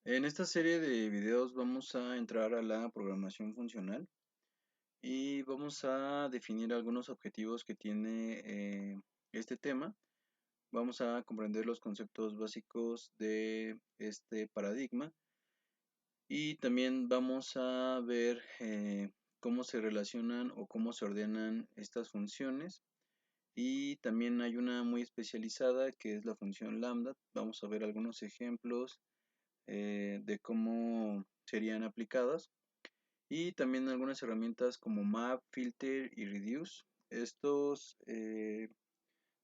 En esta serie de videos vamos a entrar a la programación funcional y vamos a definir algunos objetivos que tiene este tema. Vamos a comprender los conceptos básicos de este paradigma y también vamos a ver cómo se relacionan o cómo se ordenan estas funciones. Y también hay una muy especializada que es la función lambda. Vamos a ver algunos ejemplos de cómo serían aplicadas y también algunas herramientas como map, filter y reduce. Estos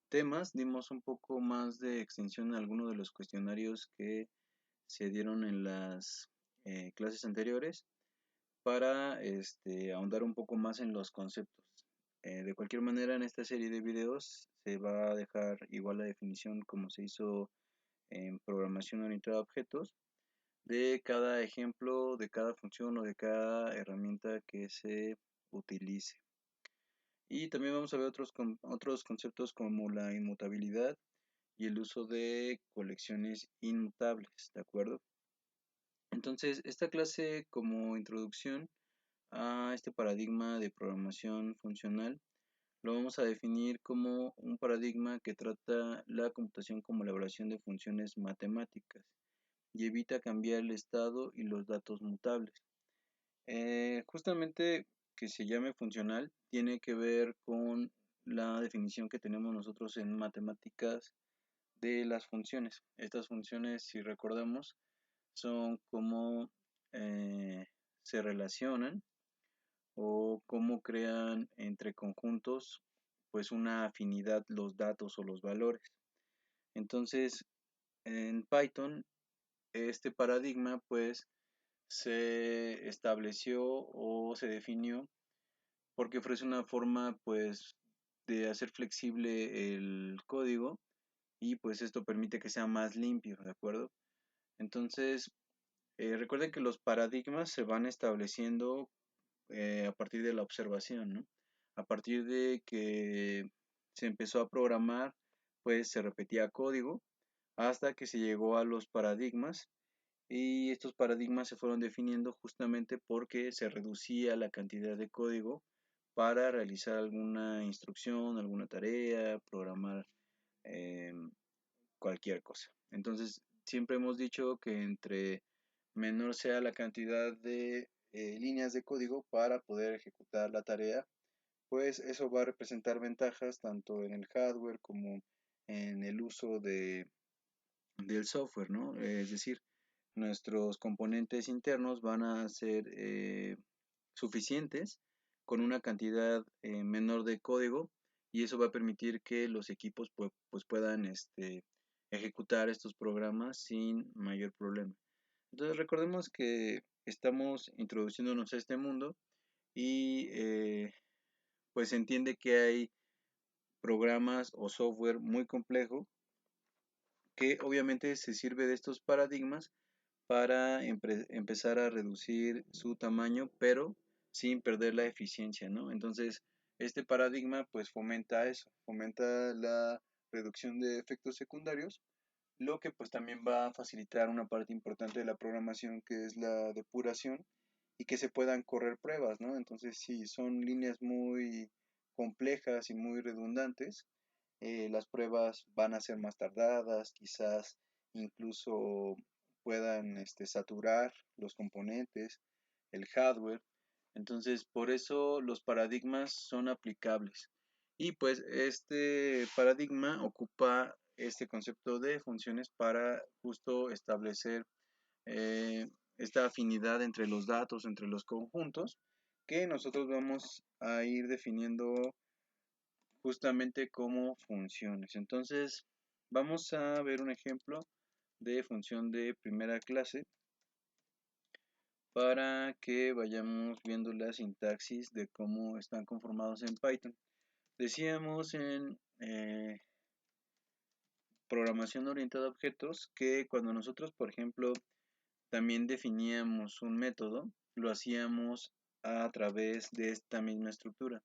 temas dimos un poco más de extensión a algunos de los cuestionarios que se dieron en las clases anteriores para ahondar un poco más en los conceptos. De cualquier manera, en esta serie de videos se va a dejar igual la definición como se hizo en programación orientada a objetos de cada ejemplo, de cada función o de cada herramienta que se utilice. Y también vamos a ver otros conceptos como la inmutabilidad y el uso de colecciones inmutables, ¿de acuerdo? Entonces, esta clase como introducción a este paradigma de programación funcional lo vamos a definir como un paradigma que trata la computación como elaboración de funciones matemáticas y evita cambiar el estado y los datos mutables. Justamente que se llame funcional tiene que ver con la definición que tenemos nosotros en matemáticas de las funciones. Estas funciones, si recordamos, son cómo se relacionan o cómo crean entre conjuntos pues una afinidad los datos o los valores. Entonces, en Python este paradigma pues se estableció o se definió porque ofrece una forma pues de hacer flexible el código y pues esto permite que sea más limpio, ¿de acuerdo? Entonces, recuerden que los paradigmas se van estableciendo a partir de la observación, ¿no? A partir de que se empezó a programar, pues se repetía código hasta que se llegó a los paradigmas y estos paradigmas se fueron definiendo justamente porque se reducía la cantidad de código para realizar alguna instrucción, alguna tarea, programar eh, cualquier cosa. Entonces, siempre hemos dicho que entre menor sea la cantidad de líneas de código para poder ejecutar la tarea, pues eso va a representar ventajas tanto en el hardware como en el uso del software, ¿no? Es decir, nuestros componentes internos van a ser suficientes con una cantidad menor de código y eso va a permitir que los equipos pues puedan ejecutar estos programas sin mayor problema. Entonces recordemos que estamos introduciéndonos a este mundo y pues se entiende que hay programas o software muy complejo que obviamente se sirve de estos paradigmas para empezar a reducir su tamaño, pero sin perder la eficiencia, ¿no? Entonces, este paradigma pues fomenta eso, fomenta la reducción de efectos secundarios, lo que pues también va a facilitar una parte importante de la programación que es la depuración y que se puedan correr pruebas, ¿no? Entonces, si son líneas muy complejas y muy redundantes, las pruebas van a ser más tardadas, quizás incluso puedan saturar los componentes, el hardware. Entonces, por eso los paradigmas son aplicables. Y pues este paradigma ocupa este concepto de funciones para justo establecer esta afinidad entre los datos, entre los conjuntos, que nosotros vamos a ir definiendo justamente como funciones. Entonces, vamos a ver un ejemplo de función de primera clase para que vayamos viendo la sintaxis de cómo están conformados en Python. Decíamos en programación orientada a objetos que cuando nosotros, por ejemplo, también definíamos un método, lo hacíamos a través de esta misma estructura,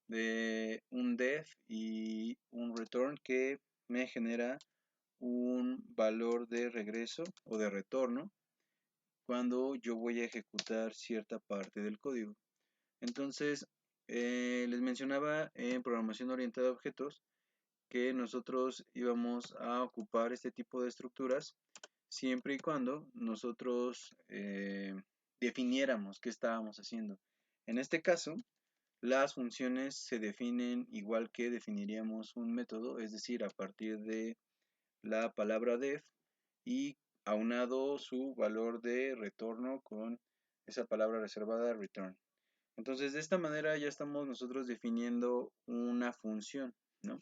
de un def y un return que me genera un valor de regreso o de retorno cuando yo voy a ejecutar cierta parte del código. Entonces, les mencionaba en programación orientada a objetos que nosotros íbamos a ocupar este tipo de estructuras siempre y cuando nosotros definiéramos qué estábamos haciendo. En este caso, las funciones se definen igual que definiríamos un método, es decir, a partir de la palabra def y aunado su valor de retorno con esa palabra reservada return. Entonces, de esta manera ya estamos nosotros definiendo una función, ¿no?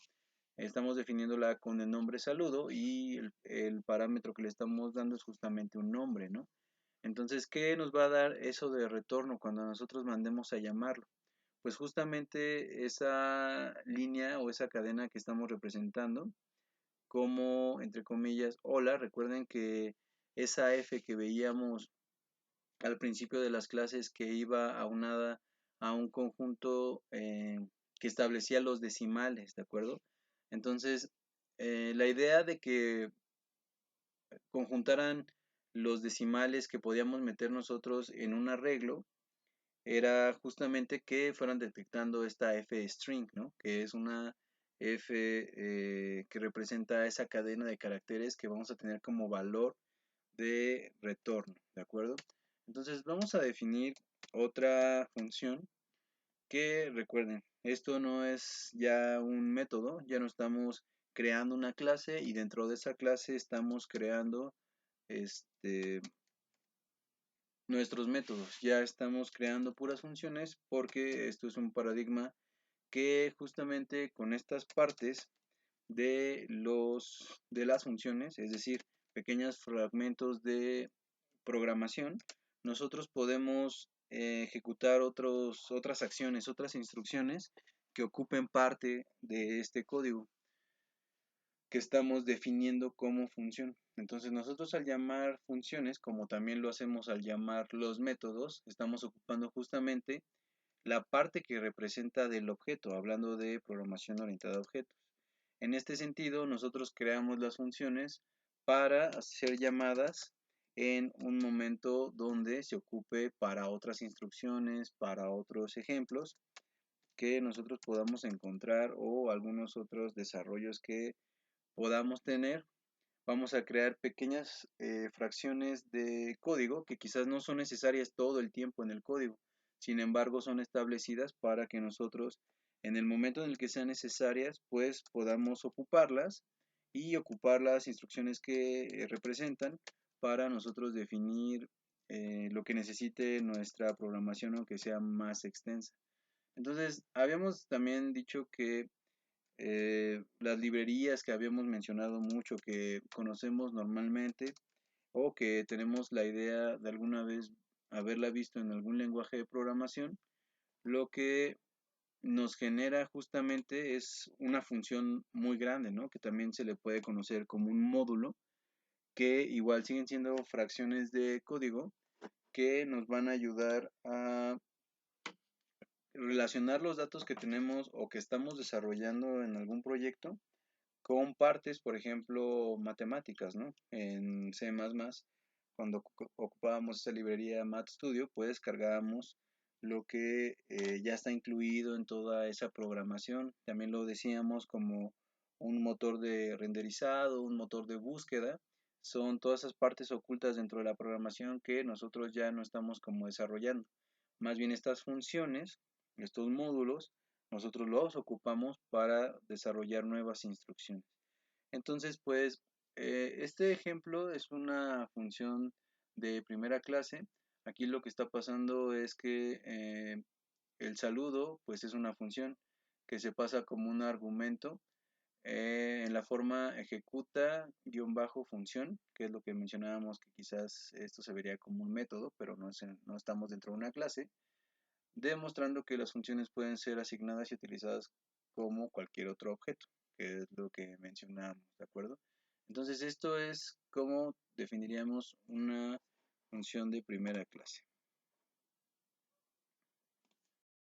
Estamos definiéndola con el nombre saludo y el parámetro que le estamos dando es justamente un nombre, ¿no? Entonces, ¿qué nos va a dar eso de retorno cuando nosotros mandemos a llamarlo? Pues justamente esa línea o esa cadena que estamos representando como, entre comillas, hola. Recuerden que esa F que veíamos al principio de las clases que iba aunada a un conjunto que establecía los decimales, ¿de acuerdo? Entonces, la idea de que conjuntaran los decimales que podíamos meter nosotros en un arreglo era justamente que fueran detectando esta F string, ¿no? Que es una F que representa esa cadena de caracteres que vamos a tener como valor de retorno, ¿de acuerdo? Entonces vamos a definir otra función que recuerden, esto no es ya un método, ya no estamos creando una clase y dentro de esa clase estamos creando este, nuestros métodos. Ya estamos creando puras funciones porque esto es un paradigma que justamente con estas partes de las funciones, es decir, pequeños fragmentos de programación, nosotros podemos ejecutar otras acciones, otras instrucciones que ocupen parte de este código que estamos definiendo como función. Entonces nosotros al llamar funciones, como también lo hacemos al llamar los métodos, estamos ocupando justamente la parte que representa del objeto, hablando de programación orientada a objetos. En este sentido, nosotros creamos las funciones para hacer llamadas en un momento donde se ocupe para otras instrucciones, para otros ejemplos que nosotros podamos encontrar o algunos otros desarrollos que podamos tener. Vamos a crear pequeñas fracciones de código que quizás no son necesarias todo el tiempo en el código. Sin embargo, son establecidas para que nosotros en el momento en el que sean necesarias, pues podamos ocuparlas y ocupar las instrucciones que representan para nosotros definir lo que necesite nuestra programación, aunque sea más extensa. Entonces, habíamos también dicho que las librerías que habíamos mencionado mucho, que conocemos normalmente o que tenemos la idea de alguna vez haberla visto en algún lenguaje de programación, lo que nos genera justamente es una función muy grande, ¿no? Que también se le puede conocer como un módulo, que igual siguen siendo fracciones de código que nos van a ayudar a relacionar los datos que tenemos o que estamos desarrollando en algún proyecto con partes, por ejemplo, matemáticas, ¿no? En C++, cuando ocupábamos esa librería MathStudio, pues cargábamos lo que ya está incluido en toda esa programación. También lo decíamos como un motor de renderizado, un motor de búsqueda. Son todas esas partes ocultas dentro de la programación que nosotros ya no estamos como desarrollando. Más bien estas funciones, estos módulos, nosotros los ocupamos para desarrollar nuevas instrucciones. Entonces, pues, este ejemplo es una función de primera clase. Aquí lo que está pasando es que el saludo, pues, es una función que se pasa como un argumento en la forma ejecuta guión bajo función, que es lo que mencionábamos que quizás esto se vería como un método, pero no estamos dentro de una clase, demostrando que las funciones pueden ser asignadas y utilizadas como cualquier otro objeto, que es lo que mencionábamos, ¿de acuerdo? Entonces esto es cómo definiríamos una función de primera clase.